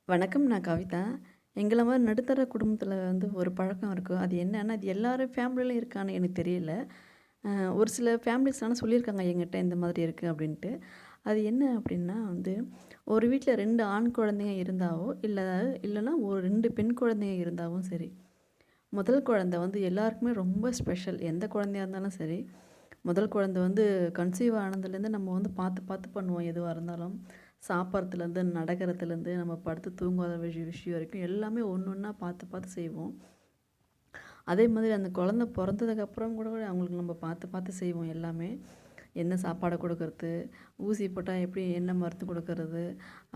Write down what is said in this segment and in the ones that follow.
வணக்கம். நான் கவிதா. எங்கள மாரி நடுத்தர குடும்பத்தில வந்து ஒரு பழக்கம் இருக்கும். அது என்னன்னா, அது எல்லார் ஃபேமிலிலயும் இருக்கான்னு எனக்கு தெரியல. அ ஒரு சில ஃபேமிலிஸ் ஆனா சொல்லியிருக்காங்க என்கிட்ட இந்த மாதிரி இருக்கு அப்டின்ட்டு. அது என்ன அப்டின்னா வந்து, ஒரு வீட்ல 2 ஆண் குழந்தைங்க இருந்தாவோ, இல்லன்னா ஒரு 2 பெண் குழந்தைங்க இருந்தாவும் சரி, முதல் குழந்தை வந்து எல்லாருக்குமே ரொம்ப ஸ்பெஷல். எந்த குழந்தையா இருந்தாலும் சரி, முதல் குழந்தை வந்து கன்சீவ் ஆனதுலேருந்து நம்ம வந்து பார்த்து பார்த்து பண்ணுவோம் எதுவா இருந்தாலும். சாப்பிட்றதுலேருந்து, நடக்கிறதுலேருந்து, நம்ம படுத்து தூங்காத விஷயம் வரைக்கும் எல்லாமே ஒண்ணு ஒண்ணா பார்த்து பார்த்து செய்வோம். அதே மாதிரி அந்த குழந்தை பொறந்ததுக்கப்புறம் கூட அவங்களுக்கு நம்ம பார்த்து பார்த்து செய்வோம் எல்லாமே. என்ன சாப்பாடு குடுக்கறது, ஊசி போட்டா எப்படி என்ன மருந்து குடுக்கறது,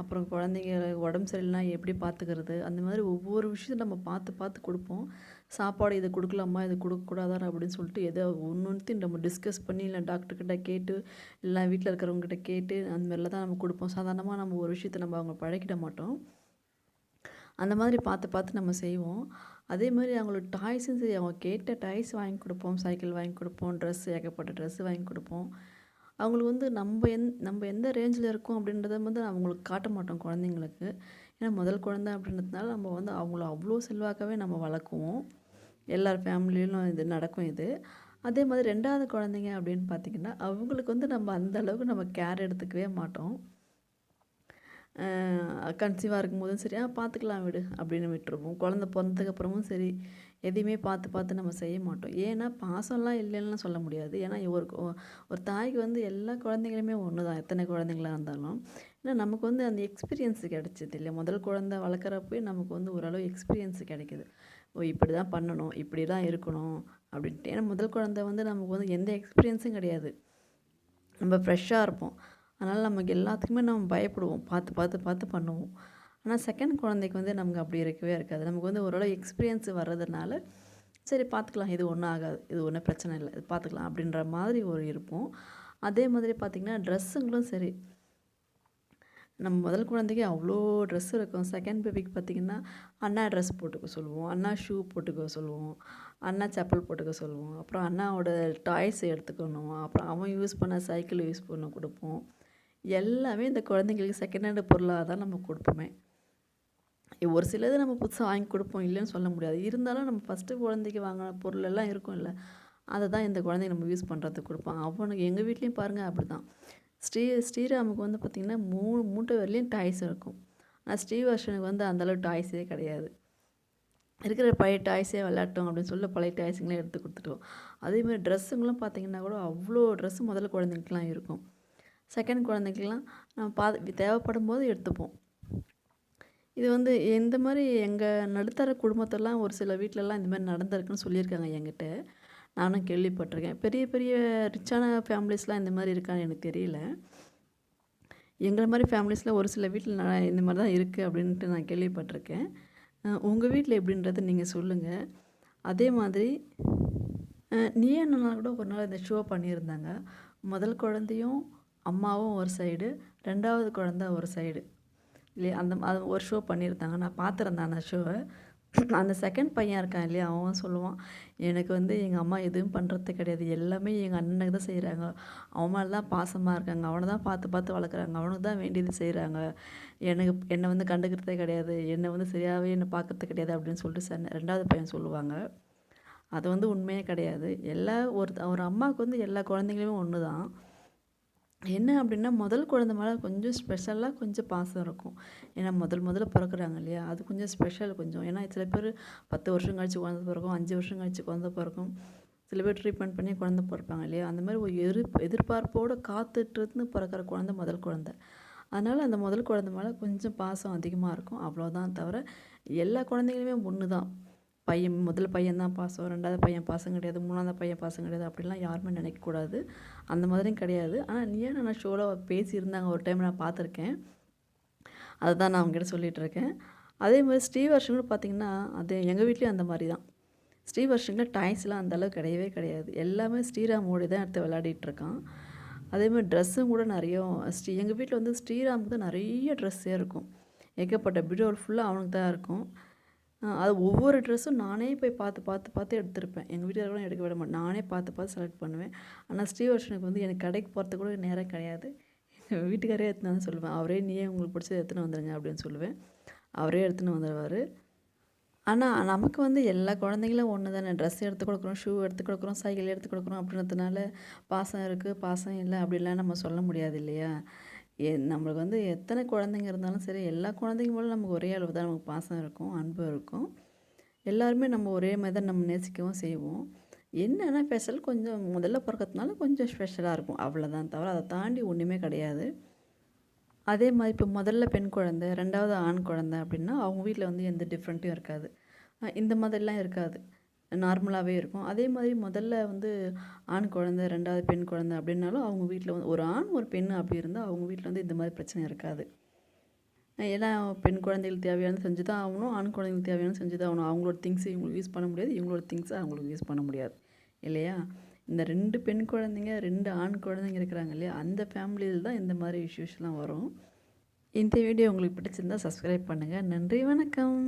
அப்புறம் குழந்தைங்க உடம்பு சரியில்லனா எப்படி பார்த்துக்கிறது, அந்த மாதிரி ஒவ்வொரு விஷயத்தையும் நம்ம பார்த்து பார்த்து குடுப்போம். சாப்பாடு இத குடுக்கலாமா, இது குடுக்கக்கூடாதா அப்படின்னு சொல்லிட்டு எதோ ஒன்னொன்த்தையும் நம்ம டிஸ்கஸ் பண்ணி, இல்ல டாக்டர்கிட்ட கேட்டு, இல்ல வீட்ல இருக்கிறவங்ககிட்ட கேட்டு, அந்த மாதிரிலாம் தான் நம்ம குடுப்போம். சாதாரணமா நம்ம ஒரு விஷயத்த நம்ம அவங்க பழக்கிட மாட்டோம். அந்த மாதிரி பார்த்து பார்த்து நம்ம செய்வோம். அதே மாரி அவங்களுக்கு டாய்ஸும் சரி, அவங்க கேட்ட டாய்ஸ் வாங்கி குடுப்போம். சைக்கிள் வாங்கி குடுப்போம். ஏகப்பட்ட ட்ரெஸ் வாங்கி குடுப்போம். அவங்களுக்கு வந்து நம்ப எந்த ரேஞ்சில இருக்கோம் அப்படின்றத வந்து அவங்களுக்கு காட்ட மாட்டோம் குழந்தைங்களுக்கு. ஏன்னா முதல் குழந்தை அப்படின்றதுனால நம்ம வந்து அவங்கள அவ்வளோ செல்வாக்காவே நம்ம வளர்க்குவோம். எல்லார் ஃபேமிலியிலும் இது நடக்கும் இது. அதே மாதிரி 2வது குழந்தைங்க அப்படின்னு பார்த்தீங்கன்னா, அவங்களுக்கு வந்து நம்ம அந்த அளவுக்கு நம்ம கேர் எடுத்துக்கவே மாட்டோம். கன்சீவா இருக்கும்போதும் சரி, பார்த்துக்கலாம் விடு அப்படின்னு விட்டுருவோம். குழந்த பொறந்ததுக்கப்புறமும் சரி, எதையுமே பார்த்து பார்த்து நம்ம செய்ய மாட்டோம். ஏன்னா பாசம்லாம் இல்லைன்னுலாம் சொல்ல முடியாது. ஏன்னா ஒரு தாய்க்கு வந்து எல்லா குழந்தைங்களுமே ஒண்ணு தான், எத்தனை குழந்தைங்களா இருந்தாலும். ஏன்னா நமக்கு வந்து அந்த எக்ஸ்பீரியன்ஸ் கிடைச்சது இல்லையா? முதல் குழந்தை வளர்க்குறப்பயே நமக்கு வந்து ஓரளவு எக்ஸ்பீரியன்ஸ் கிடைக்குது. ஓ! இப்படி தான் பண்ணணும், இப்படி தான் இருக்கணும் அப்படின்ட்டு. ஏன்னா முதல் குழந்தை வந்து நமக்கு வந்து எந்த எக்ஸ்பீரியன்ஸும் கிடையாது. நம்ம ஃப்ரெஷ்ஷா இருப்போம். அதனால நமக்கு எல்லாத்துக்குமே நம்ம பயப்படுவோம். பார்த்து, பார்த்து, பார்த்து பண்ணுவோம். ஆனா செகண்ட் குழந்தைக்கு வந்து நமக்கு அப்படி இருக்கவே இருக்காது. நமக்கு வந்து ஓரளவு எக்ஸ்பீரியன்ஸ் வர்றதுனால, சரி பார்த்துக்கலாம். இது ஒண்ணும் ஆகாது. இது ஒண்ணும் பிரச்சனை இல்ல. இது பார்த்துக்கலாம் அப்படின்ற மாதிரி ஒரு இருப்போம். அதே மாதிரி பார்த்தீங்கன்னா, ட்ரெஸ்ஸுங்களும் சரி. நம்ம முதல் குழந்தைக்கு அவ்வளோ ட்ரெஸ் இருக்கும். செகண்ட் பேபிக்கு பார்த்தீங்கன்னா, அண்ணா ட்ரெஸ் போட்டுக்க சொல்லுவோம். அண்ணா ஷூ போட்டுக்க சொல்லுவோம். அண்ணா செப்பல் போட்டுக்க சொல்லுவோம். அப்புறம் அண்ணாவோட டாய்ஸ் எடுத்துக்கணும். அப்புறம் அவன் யூஸ் பண்ண சைக்கிள் யூஸ் பண்ண குடுப்போம். எல்லாமே இந்த குழந்தைங்களுக்கு செகண்ட் ஹேண்ட் பொருளா தான் நம்ம குடுப்போமே. ஒரு சிலது நம்ம புதுசா வாங்கி குடுப்போம், இல்லன்னு சொல்ல முடியாது. இருந்தாலும் நம்ம ஃபர்ஸ்ட்டு குழந்தைக்கு வாங்குன பொருள் எல்லாம் இருக்கும்ல. அத தான் இந்த குழந்தைக்கு நம்ம யூஸ் பண்றதுக்கு குடுப்போம். அவனுக்கு எங்க வீட்லயும் பாருங்க அப்படிதான். ஸ்ரீராமுக்கு வந்து பார்த்தீங்கன்னா, 3 மூட்டை வரையிலும் டாய்ஸ் இருக்கும். ஆனா ஸ்ரீவர்ஷனுக்கு வந்து அந்த அளவு டாய்ஸே கிடையாது. இருக்கிற பழைய டாய்ஸே விளையாடட்டும் அப்படின்னு சொல்லி பழைய டாய்ஸுங்களே எடுத்து குடுத்துட்டோம். அதேமாரி ட்ரெஸ்ஸுங்களும் பார்த்தீங்கன்னா கூட அவ்வளோ ட்ரெஸ்ஸு முதல்ல குழந்தைங்களுக்குலாம் இருக்கும். செகண்ட் குழந்தைக்கலாம் நம்ம தேவைப்படும்போது எடுத்துப்போம். இது வந்து இந்த மாரி எங்க நடுத்தர குடும்பத்திலலாம் ஒரு சில வீட்லலாம் இந்த மாரி நடந்திருக்குன்னு சொல்லியிருக்காங்க என்கிட்ட. நானும் கேள்விப்பட்டுருக்கேன். பெரிய பெரிய ரிச்சான ஃபேமிலிஸ்லாம் இந்த மாரி இருக்கான்னு எனக்கு தெரியல. எங்கள மாரி ஃபேமிலிஸ்ல ஒரு சில வீட்ல இந்த மாரி தான் இருக்கு அப்படின்ட்டு நான் கேள்விப்பட்டுருக்கேன். உங்க வீட்ல எப்படின்றத நீங்க சொல்லுங்க. அதே மாதிரி நீயா நானா கூட ஒரு நாள் இந்த ஷோ பண்ணியிருந்தாங்க. முதல் குழந்தையும், அம்மாவும் ஒரு சைடு, 2வது குழந்தை ஒரு சைடு. இல்லையா? அது ஒரு ஷோ பண்ணியிருந்தாங்க. நான் பார்த்துருந்தேன் அந்த ஷோவ. அந்த செகண்ட் பையன் இருக்கான் இல்லையா? அவன் சொல்லுவான், "எனக்கு வந்து எங்க அம்மா எதுவும் பண்றது கிடையாது. எல்லாமே எங்க அண்ணனுக்கு தான் செய்றாங்க. அவன் மேல தான் பாசமா இருக்காங்க. அவன தான் பார்த்து பார்த்து வளர்க்குறாங்க. அவனுக்கு தான் வேண்டியது செய்றாங்க. என்ன வந்து கண்டுக்கிறதே கிடையாது. என்ன பார்க்கறது கிடையாது." அப்படின்னு சொல்லிட்டு 2வது பையன் சொல்லுவாங்க. அது வந்து உண்மையே கிடையாது. ஒரு அம்மாவுக்கு வந்து எல்லா குழந்தைங்களுமே ஒண்ணு தான். என்ன அப்படின்னா, முதல் குழந்தை மேல கொஞ்சம் ஸ்பெஷலா கொஞ்சம் பாசம் இருக்கும். ஏன்னா முதல்ல பொறக்குறாங்க இல்லையா? அது கொஞ்சம் ஸ்பெஷல் கொஞ்சம். ஏன்னா சில பேரு 10 வருஷம் கழிச்சு குழந்தை பொறக்கும், 5 வருஷம் கழிச்சு குழந்தை பொறக்கும். சில பேர் ட்ரீட்மெண்ட் பண்ணி குழந்தை பொறப்பாங்க இல்லையா? அந்த மாரி ஒரு எதிர்பார்ப்போட காத்துட்ருந்து பொறக்கிற குழந்தை முதல் குழந்தை. அதனால அந்த முதல் குழந்தை மேல கொஞ்சம் பாசம் அதிகமா இருக்கும். அவ்வளோதான் தவிர, எல்லா குழந்தைகளுமே ஒண்ணு தான். முதல் பையன் தான் பாசம், 2வது பையன் பாசம் கிடையாது, 3வது பையன் பாசம் கிடையாது அப்படிலாம் யாருமே நினைக்கக்கூடாது. அந்த மாதிரியும் கிடையாது. ஆனா நீயா நானா ஷோல பேசியிருந்தாங்க ஒரு டைம் நான் பார்த்துருக்கேன். அதுதான் நான் உங்ககிட்ட சொல்லிட்டுருக்கேன். அதே மாரி ஸ்ரீவர்ஷனும் பார்த்தீங்கன்னா, அது எங்க வீட்லயும் அந்த மாரி தான். ஸ்ரீவர்ஷன்ல டாய்ஸ்லாம் அந்த அளவுக்கு கிடையவே கிடையாது. எல்லாமே ஸ்ரீராமோடது தான் எடுத்து விளையாடிட்டு இருக்கான். அதேமாரி ட்ரெஸ்ஸும் கூட நெறையும் எங்க வீட்ல வந்து ஸ்ரீராமுக்கு தான் நெறைய ட்ரெஸ்ஸே இருக்கும். ஏகப்பட்ட பீரோல் ஃபுல்லா அவனுக்கு தான் இருக்கும். அது ஒவ்வொரு ட்ரெஸ்ஸும் நானே போய் பார்த்து, பார்த்து, பார்த்து எடுத்திருப்பேன். எங்க வீட்டுக்காரங்கலாம் எடுக்க விட மாட்டேன். நானே பார்த்து, பார்த்து செலக்ட் பண்ணுவேன். ஆனா ஸ்ரீவர்ஷனுக்கு வந்து எனக்கு கடைக்கு போறதுக்கு கூட நேரம் கிடையாது. எங்க வீட்டுக்காரரே எடுத்துன்னு வந்து சொல்லுவேன். அவரே நீயே உங்களுக்கு பிடிச்சத எடுத்துன்னு வந்துருங்க அப்படின்னு சொல்லுவேன். அவரே எடுத்துன்னு வந்துடுவார். ஆனால் நமக்கு வந்து எல்லா குழந்தைங்களும் ஒன்று தானே. ட்ரெஸ் எடுத்து கொடுக்குறோம், ஷூ எடுத்து கொடுக்குறோம், சைக்கிள் எடுத்து கொடுக்குறோம் அப்படின்றதுனால பாசம் இருக்குது, பாசம் இல்லை அப்படிலாம் நம்ம சொல்ல முடியாது இல்லையா? நம்மளுக்கு வந்து எத்தனை குழந்தைங்க இருந்தாலும் சரி, எல்லா குழந்தைங்க போல நமக்கு ஒரே அளவு தான் நமக்கு பாசம் இருக்கும், அன்பு இருக்கும். எல்லாருமே நம்ம ஒரே மாதிரி தான் நம்ம நேசிக்கவும் செய்வோம். என்னென்னா ஸ்பெஷல் கொஞ்சம் முதல்ல பிறக்கிறதுனால கொஞ்சம் ஸ்பெஷலாக இருக்கும், அவ்வளோதான். தவிர அதை தாண்டி ஒன்றுமே கிடையாது. அதே மாதிரி இப்போ முதல்ல பெண் குழந்தை, 2வது ஆண் குழந்தை அப்படின்னா அவங்க வீட்டில் வந்து எந்த டிஃப்ரெண்ட்டும் இருக்காது. இந்த மாதிரிலாம் இருக்காது, நார்மலாகவே இருக்கும். அதே மாதிரி முதல்ல வந்து ஆண் குழந்தை, 2வது பெண் குழந்தை அப்படின்னாலும் அவங்க வீட்டில் வந்து ஒரு ஆண் ஒரு பெண் அப்படி இருந்தால் அவங்க வீட்டில் வந்து இந்த மாதிரி பிரச்சனை இருக்காது. ஏன்னா பெண் குழந்தைகளுக்கு தேவையானது செஞ்சு தான் ஆகணும், ஆண் குழந்தைங்களுக்கு தேவையானது செஞ்சு தான் ஆகணும். அவங்களோட திங்ஸ் இவங்களுக்கு யூஸ் பண்ண முடியாது, இவங்களோட திங்ஸை அவங்களுக்கு யூஸ் பண்ண முடியாது இல்லையா? இந்த 2 பெண் குழந்தைங்க, 2 ஆண் குழந்தைங்க இருக்கிறாங்க இல்லையா? அந்த ஃபேமிலியில் தான் இந்த மாதிரி இஷ்யூஸ்லாம் வரும். இந்த வீடியோ உங்களுக்கு பிடிச்சிருந்தா சப்ஸ்கிரைப் பண்ணுங்கள். நன்றி, வணக்கம்.